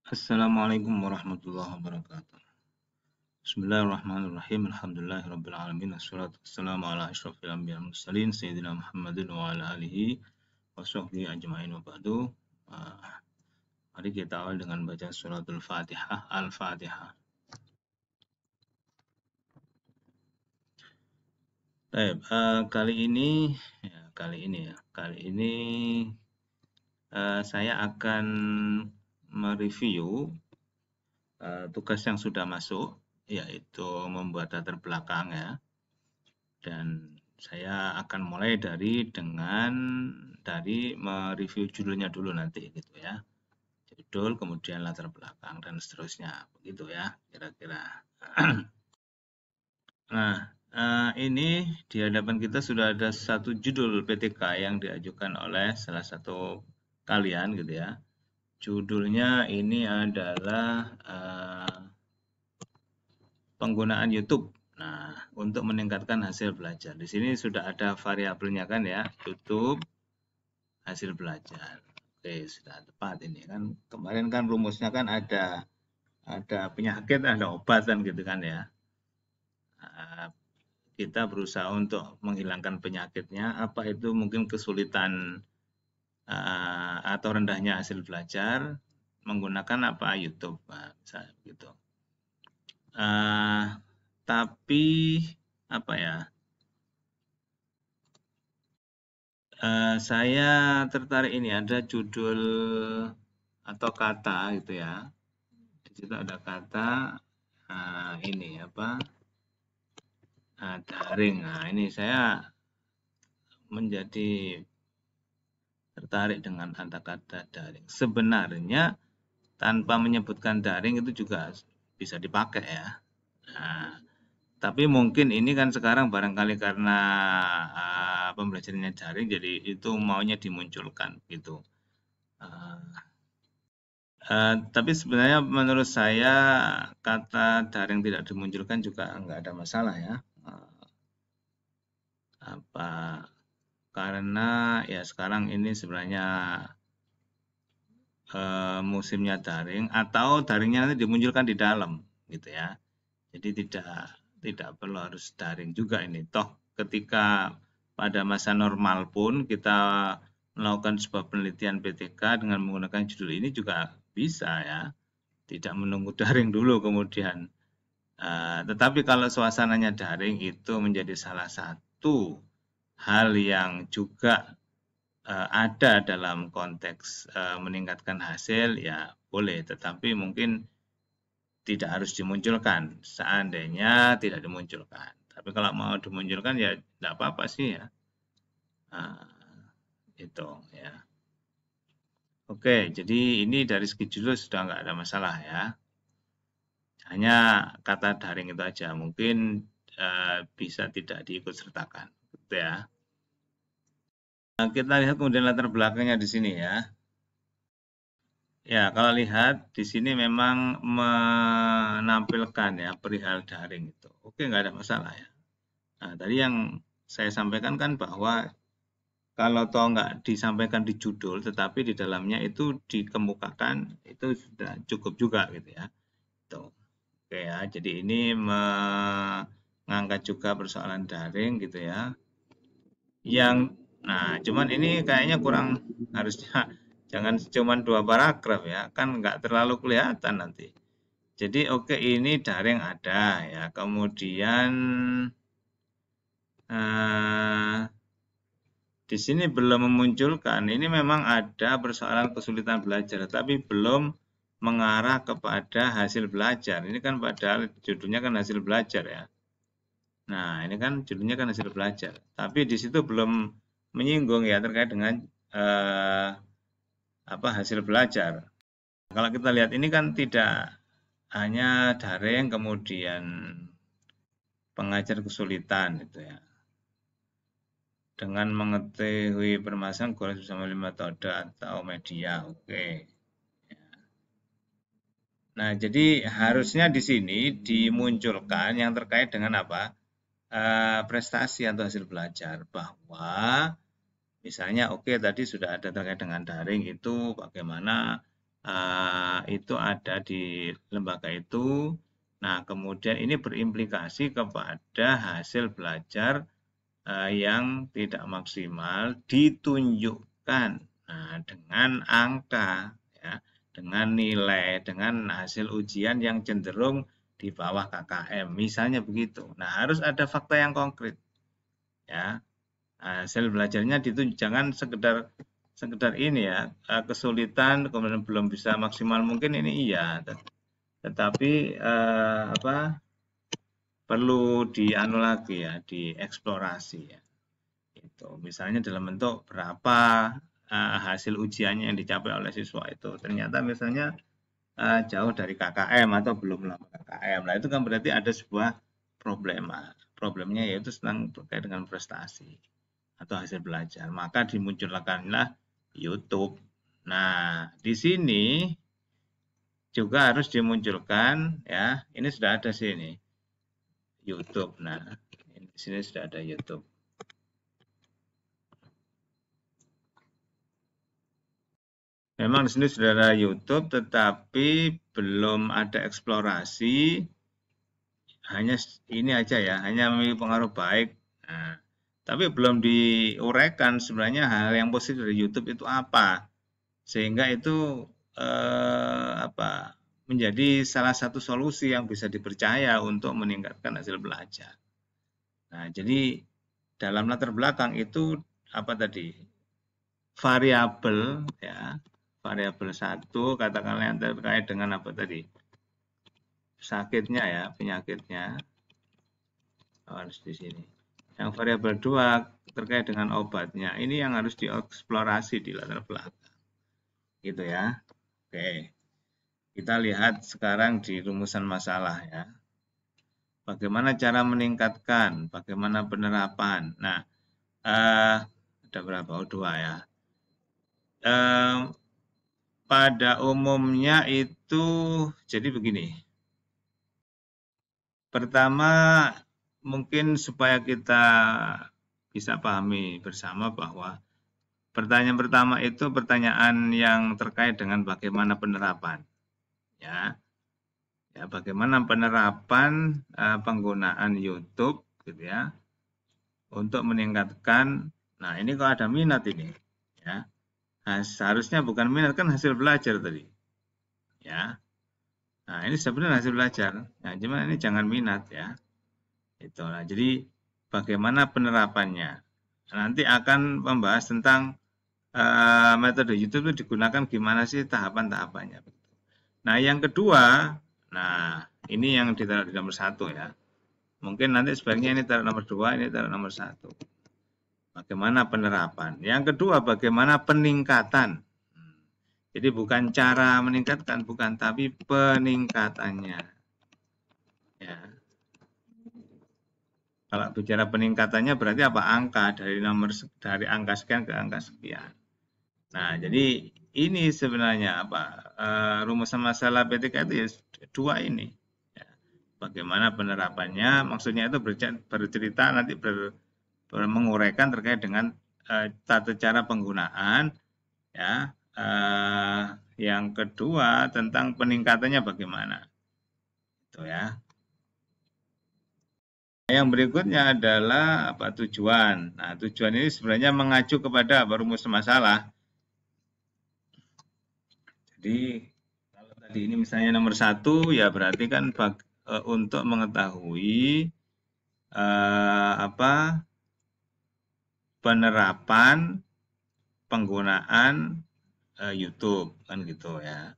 Assalamualaikum warahmatullahi wabarakatuh. Bismillahirrahmanirrahim. Alhamdulillahirabbil alamin. Wassalatu wassalamu ala asyrofil anbiya'i wal mursalin sayyidina Muhammadin wa ala alihi washabbihi ajmain wa ba'du. Mari kita awal dengan baca suratul Fatihah. Al-Fatihah. Baik, kali ini saya akan mereview tugas yang sudah masuk, yaitu membuat latar belakang ya. Dan saya akan mulai dari mereview judulnya dulu nanti gitu ya. Judul, kemudian latar belakang dan seterusnya, begitu ya kira-kira. Nah, ini di hadapan kita sudah ada satu judul PTK yang diajukan oleh salah satu kalian gitu ya. Judulnya ini adalah penggunaan YouTube. Nah, untuk meningkatkan hasil belajar. Di sini sudah ada variabelnya kan ya, YouTube hasil belajar. Oke, sudah tepat ini kan. Kemarin kan rumusnya kan ada penyakit, ada obat kan gitu kan ya. Kita berusaha untuk menghilangkan penyakitnya. Apa itu mungkin kesulitan atau rendahnya hasil belajar menggunakan apa YouTube, misalnya gitu. Tapi apa ya? Saya tertarik ini ada judul atau kata gitu ya. Di situ ada kata ini apa? Daring. Nah, ini saya menjadi tertarik dengan kata-kata daring. Sebenarnya tanpa menyebutkan daring itu juga bisa dipakai ya. Nah, tapi mungkin ini kan sekarang barangkali karena pembelajarannya daring, jadi itu maunya dimunculkan gitu. Tapi sebenarnya menurut saya kata daring tidak dimunculkan juga nggak ada masalah ya. Karena ya sekarang ini sebenarnya musimnya daring atau daringnya nanti dimunculkan di dalam gitu ya. Jadi tidak perlu harus daring juga ini. Toh ketika pada masa normal pun kita melakukan sebuah penelitian PTK dengan menggunakan judul ini juga bisa ya. Tidak menunggu daring dulu kemudian. Tetapi kalau suasananya daring itu menjadi salah satu hal yang juga ada dalam konteks meningkatkan hasil ya boleh, tetapi mungkin tidak harus dimunculkan seandainya tidak dimunculkan. Tapi kalau mau dimunculkan ya tidak apa-apa sih ya. Itu ya. Oke, jadi ini dari segi judul sudah nggak ada masalah ya. Hanya kata daring itu aja, mungkin bisa tidak diikut sertakan, gitu ya. Kita lihat kemudian latar belakangnya di sini ya. Ya, kalau lihat di sini memang menampilkan ya perihal daring itu. Oke, nggak ada masalah ya. Nah, tadi yang saya sampaikan kan bahwa kalau toh nggak disampaikan di judul, tetapi di dalamnya itu dikemukakan, itu sudah cukup juga gitu ya. Tuh. Oke ya, jadi ini mengangkat juga persoalan daring gitu ya. Nah, cuman ini kayaknya kurang, harusnya jangan cuma 2 paragraf ya, kan nggak terlalu kelihatan nanti. Jadi oke, ini daring ada ya, kemudian di sini belum memunculkan, ini memang ada persoalan kesulitan belajar, tapi belum mengarah kepada hasil belajar. Ini kan padahal judulnya kan hasil belajar ya. Nah, ini kan judulnya kan hasil belajar, tapi di situ belum menyinggung ya terkait dengan hasil belajar. Kalau kita lihat ini kan tidak hanya daring kemudian pengajar kesulitan gitu ya. Dengan mengetahui permasalahan kurang bersama metode atau media, oke. Nah, jadi harusnya di sini dimunculkan yang terkait dengan apa? Prestasi atau hasil belajar, bahwa misalnya oke tadi sudah ada terkait dengan daring itu bagaimana itu ada di lembaga itu. Nah, kemudian ini berimplikasi kepada hasil belajar yang tidak maksimal ditunjukkan dengan angka, ya, dengan nilai, dengan hasil ujian yang cenderung di bawah KKM, misalnya begitu. Nah, harus ada fakta yang konkret, ya. Hasil belajarnya ditunjuk, jangan sekedar ini ya, kesulitan kemudian belum bisa maksimal mungkin ini iya, tetapi perlu dianu lagi ya, dieksplorasi ya. Itu misalnya dalam bentuk berapa hasil ujiannya yang dicapai oleh siswa itu ternyata misalnya jauh dari KKM atau belum lama KKM. Nah, itu kan berarti ada sebuah problema. Problemnya yaitu tentang terkait dengan prestasi atau hasil belajar. Maka dimunculkanlah YouTube. Nah, di sini juga harus dimunculkan ya. Ini sudah ada sih ini YouTube. Nah, di sini sudah ada YouTube. Memang di sini sudah ada YouTube, tetapi belum ada eksplorasi. Hanya ini aja ya, hanya memiliki pengaruh baik. Nah, tapi belum diuraikan sebenarnya hal yang positif dari YouTube itu apa, sehingga itu menjadi salah satu solusi yang bisa dipercaya untuk meningkatkan hasil belajar. Nah, jadi dalam latar belakang itu apa tadi? Variabel ya, variabel satu katakanlah yang terkait dengan apa tadi? Sakitnya ya, penyakitnya harus di sini. Yang variabel 2 terkait dengan obatnya. Ini yang harus dieksplorasi di latar belakang. Gitu ya. Oke. Kita lihat sekarang di rumusan masalah ya. Bagaimana cara meningkatkan, bagaimana penerapan. Nah, ada berapa? Oh, 2 ya. Pada umumnya itu jadi begini. Pertama, mungkin supaya kita bisa pahami bersama bahwa pertanyaan pertama itu pertanyaan yang terkait dengan bagaimana penerapan. Ya, bagaimana penerapan penggunaan YouTube gitu ya untuk meningkatkan. Nah, ini kalau ada minat ini ya. Nah, seharusnya bukan minat kan hasil belajar tadi. Ya. Nah, ini sebenarnya hasil belajar. Nah, cuma ini jangan minat ya. Itu. Nah, jadi bagaimana penerapannya? Nanti akan membahas tentang metode YouTube itu digunakan gimana sih tahapan-tahapannya. Nah, yang kedua, nah ini yang ditaruh di nomor 1 ya. Mungkin nanti sebaiknya ini taruh nomor 2, ini taruh nomor 1. Bagaimana penerapan? Yang kedua, bagaimana peningkatan? Jadi bukan cara meningkatkan, bukan, tapi peningkatannya. Ya. Kalau bicara peningkatannya berarti apa? Angka dari angka sekian ke angka sekian. Nah, jadi ini sebenarnya apa? Rumusan masalah PTK itu ya 2 ini. Ya. Bagaimana penerapannya? Maksudnya itu bercerita nanti menguraikan terkait dengan tata cara penggunaan. Ya. Yang kedua tentang peningkatannya bagaimana? Itu ya. Yang berikutnya adalah apa tujuan. Nah, tujuan ini sebenarnya mengacu kepada rumus masalah. Jadi kalau tadi ini misalnya nomor 1 ya berarti kan untuk mengetahui penerapan penggunaan YouTube kan gitu ya.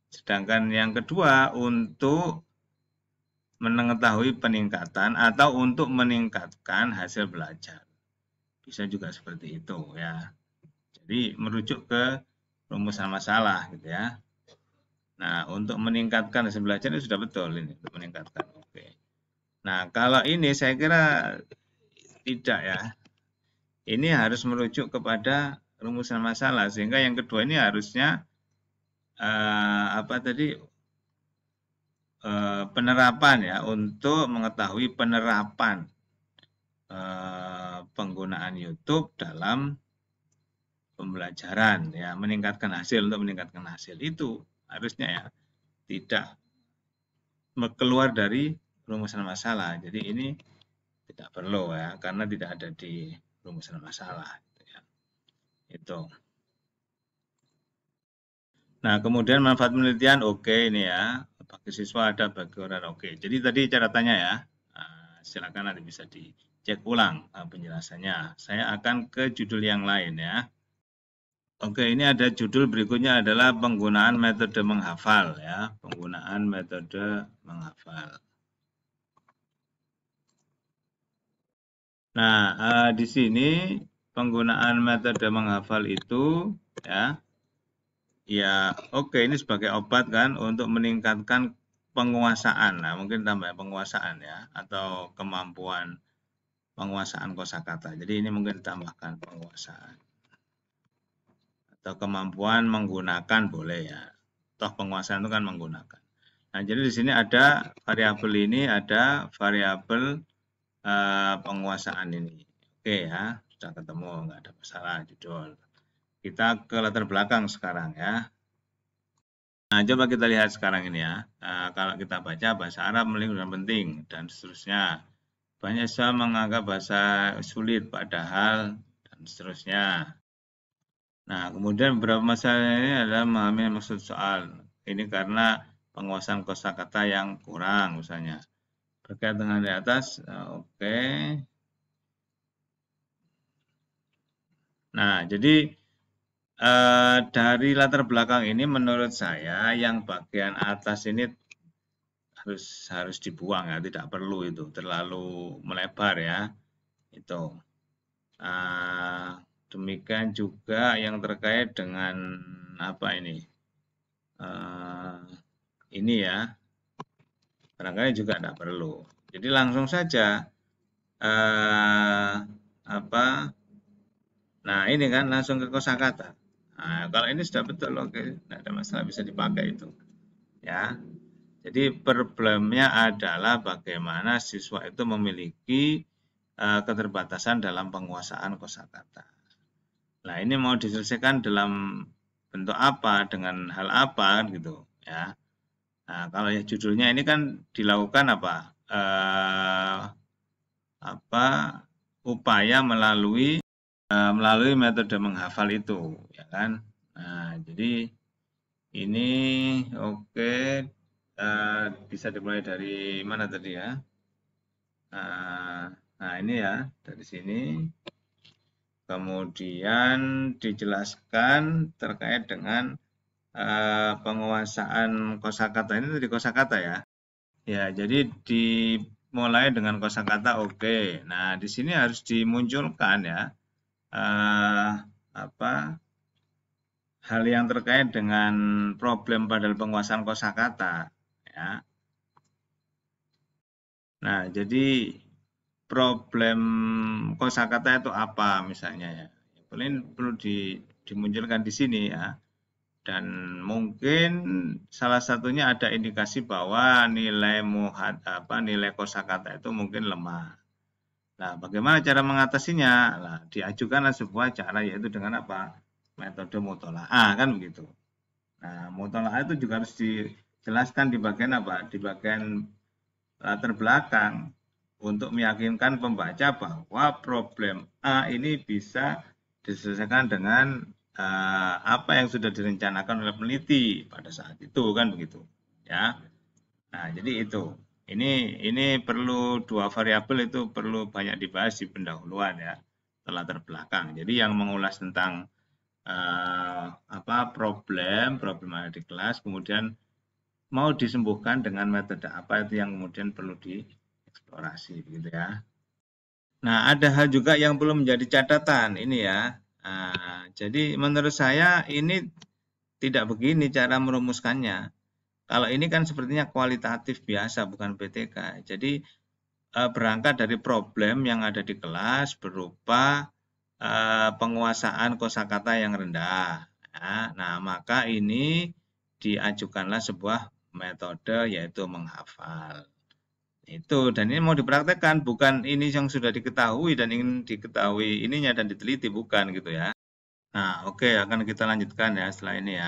Sedangkan yang kedua untuk mengetahui peningkatan atau untuk meningkatkan hasil belajar. Bisa juga seperti itu ya. Jadi merujuk ke rumusan masalah gitu ya. Nah, untuk meningkatkan hasil belajar itu sudah betul ini, untuk meningkatkan. Oke. Nah, kalau ini saya kira tidak ya. Ini harus merujuk kepada rumusan masalah sehingga yang kedua ini harusnya penerapan ya, untuk mengetahui penerapan penggunaan YouTube dalam pembelajaran ya, meningkatkan hasil untuk meningkatkan hasil itu harusnya ya tidak keluar dari rumusan masalah. Jadi ini tidak perlu ya karena tidak ada di rumusan masalah gitu ya. Itu. Nah, kemudian manfaat penelitian oke ini ya. Bagi siswa ada, bagi orang oke. Jadi tadi catatannya ya. Silakan nanti bisa dicek ulang penjelasannya. Saya akan ke judul yang lain ya. Oke, ini ada judul berikutnya adalah penggunaan metode menghafal ya. Penggunaan metode menghafal. Nah, di sini penggunaan metode menghafal itu ya. Ya, oke ini sebagai obat kan untuk meningkatkan penguasaan. Nah, mungkin tambah penguasaan ya atau kemampuan penguasaan kosakata. Jadi ini mungkin tambahkan penguasaan atau kemampuan menggunakan boleh ya. Toh penguasaan itu kan menggunakan. Nah, jadi di sini ada variabel ini, ada variabel penguasaan ini. Oke ya, sudah ketemu, nggak ada masalah judul. Kita ke latar belakang sekarang ya. Nah, coba kita lihat sekarang ini ya. Kalau kita baca bahasa Arab melingkup dan penting dan seterusnya. Banyak siswa menganggap bahasa sulit padahal dan seterusnya. Nah, kemudian beberapa masalah ini adalah memahami maksud soal. Ini karena penguasaan kosakata yang kurang misalnya. Berkait dengan di atas, oke. Nah, jadi dari latar belakang ini menurut saya yang bagian atas ini harus dibuang ya, tidak perlu itu, terlalu melebar ya. Itu. Demikian juga yang terkait dengan apa ini? Ini ya. Barangkali juga tidak perlu. Jadi langsung saja apa? Nah, ini kan langsung ke kosakata. Nah, kalau ini sudah betul oke, tidak ada masalah bisa dipakai itu. Ya. Jadi problemnya adalah bagaimana siswa itu memiliki keterbatasan dalam penguasaan kosakata. Nah, ini mau diselesaikan dalam bentuk apa, dengan hal apa gitu ya. Nah, kalau ya judulnya ini kan dilakukan apa upaya melalui metode menghafal itu ya kan. Nah, jadi ini oke bisa dimulai dari mana tadi ya? Nah, ini ya dari sini. Kemudian dijelaskan terkait dengan penguasaan kosakata ini dari kosakata ya. Ya, jadi dimulai dengan kosakata oke. Nah, di sini harus dimunculkan ya hal yang terkait dengan problem pada penguasaan kosakata ya. Nah, jadi problem kosakata itu apa misalnya ya. Paling perlu dimunculkan di sini ya. Dan mungkin salah satunya ada indikasi bahwa nilai kosakata itu mungkin lemah. Nah, bagaimana cara mengatasinya? Nah, diajukanlah sebuah cara yaitu dengan apa? Metode mutola'ah kan begitu. Nah, mutola'ah itu juga harus dijelaskan di bagian apa? Di bagian latar belakang untuk meyakinkan pembaca bahwa problem A ini bisa diselesaikan dengan apa yang sudah direncanakan oleh peneliti pada saat itu kan begitu ya. Nah, jadi itu. Ini perlu dua variabel itu perlu banyak dibahas di pendahuluan ya, latar belakang. Jadi yang mengulas tentang problem ada di kelas, kemudian mau disembuhkan dengan metode apa itu yang kemudian perlu dieksplorasi gitu ya. Nah, ada hal juga yang perlu menjadi catatan ini ya. Jadi menurut saya ini tidak begini cara merumuskannya. Kalau ini kan sepertinya kualitatif biasa bukan PTK. Jadi berangkat dari problem yang ada di kelas berupa penguasaan kosakata yang rendah. Nah, maka ini diajukanlah sebuah metode yaitu menghafal. Itu dan ini mau dipraktekkan bukan ini yang sudah diketahui dan ingin diketahui ininya dan diteliti bukan gitu ya. Nah, oke, akan kita lanjutkan ya setelah ini ya.